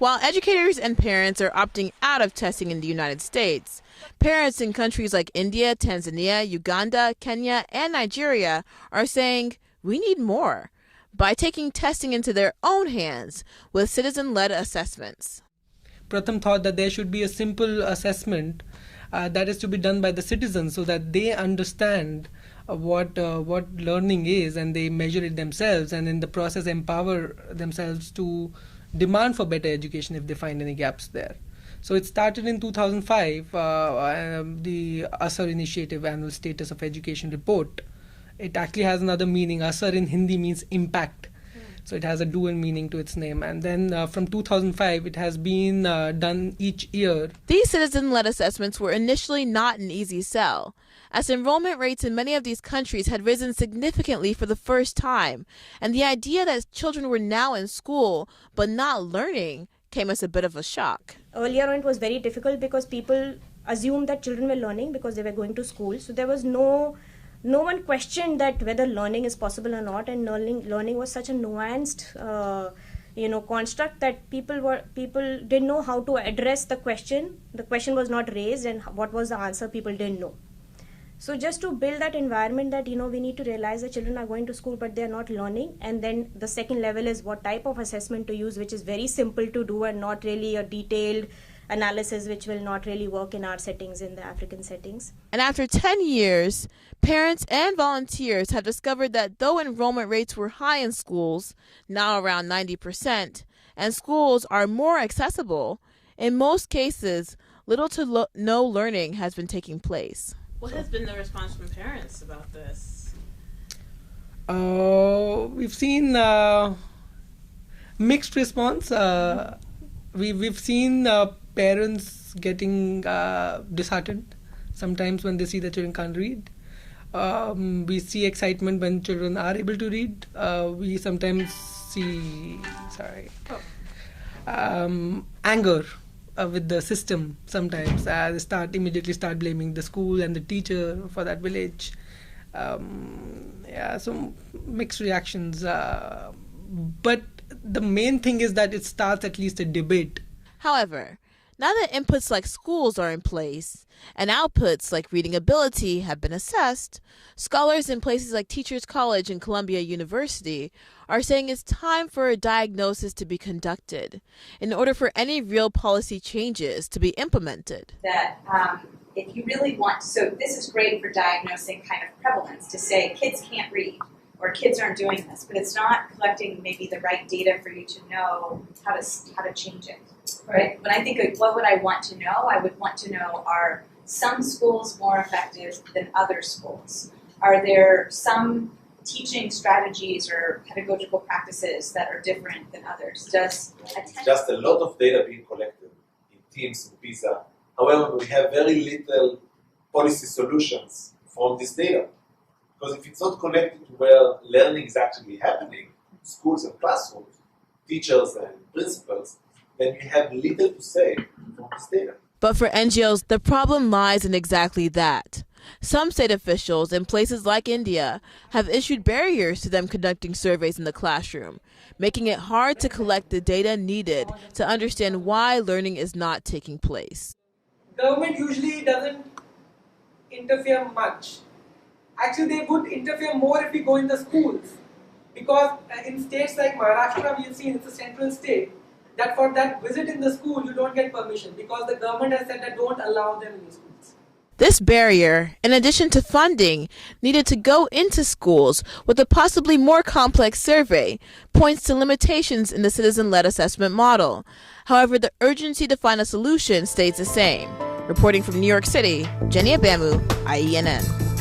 While educators and parents are opting out of testing in the United States, parents in countries like India, Tanzania, Uganda, Kenya, and Nigeria are saying we need more by taking testing into their own hands with citizen-led assessments. Pratham thought that there should be a simple assessment that is to be done by the citizens so that they understand what learning is and they measure it themselves and in the process empower themselves to demand for better education if they find any gaps there. So it started in 2005, the ASAR initiative, Annual Status of Education Report. It actually has another meaning. ASAR in Hindi means impact. So it has a dual meaning to its name. And then from 2005, it has been done each year. These citizen-led assessments were initially not an easy sell, as enrollment rates in many of these countries had risen significantly for the first time, and the idea that children were now in school but not learning came as a bit of a shock. Earlier on, it was very difficult because people assumed that children were learning because they were going to school. So there was no one questioned that whether learning is possible or not, and learning was such a nuanced construct that people didn't know how to address the question. The question was not raised, and what was the answer, people didn't know. So just to build that environment that we need to realize that children are going to school but they are not learning, and then the second level is what type of assessment to use, which is very simple to do and not really a detailed analysis which will not really work in our settings, in the African settings. And after 10 years, parents and volunteers have discovered that though enrollment rates were high in schools, now around 90%, and schools are more accessible, in most cases, little to no learning has been taking place. What has been the response from parents about this? We've seen mixed response. We've seen parents getting disheartened sometimes when they see that children can't read. We see excitement when children are able to read. We sometimes see anger with the system sometimes. They immediately start blaming the school and the teacher for that village. So mixed reactions. But the main thing is that it starts at least a debate. However, now that inputs like schools are in place and outputs like reading ability have been assessed, scholars in places like Teachers College and Columbia University are saying it's time for a diagnosis to be conducted in order for any real policy changes to be implemented. That if you really want, so this is great for diagnosing kind of prevalence, to say kids can't read or kids aren't doing this, but it's not collecting maybe the right data for you to know how to change it. Right? When I think of what would I want to know, I would want to know, are some schools more effective than other schools? Are there some teaching strategies or pedagogical practices that are different than others? Just a lot of data being collected in Teams and PISA. However, we have very little policy solutions from this data. Because if it's not connected to where learning is actually happening, schools and classrooms, teachers and principals, then we have little to say from this data. But for NGOs, the problem lies in exactly that. Some state officials in places like India have issued barriers to them conducting surveys in the classroom, making it hard to collect the data needed to understand why learning is not taking place. Government usually doesn't interfere much. Actually, they would interfere more if we go in the schools. Because in states like Maharashtra, we have seen it's a central state, that for that visit in the school, you don't get permission because the government has said that don't allow them in the schools. This barrier, in addition to funding, needed to go into schools with a possibly more complex survey, points to limitations in the citizen-led assessment model. However, the urgency to find a solution stays the same. Reporting from New York City, Jenny Abamu, IENN.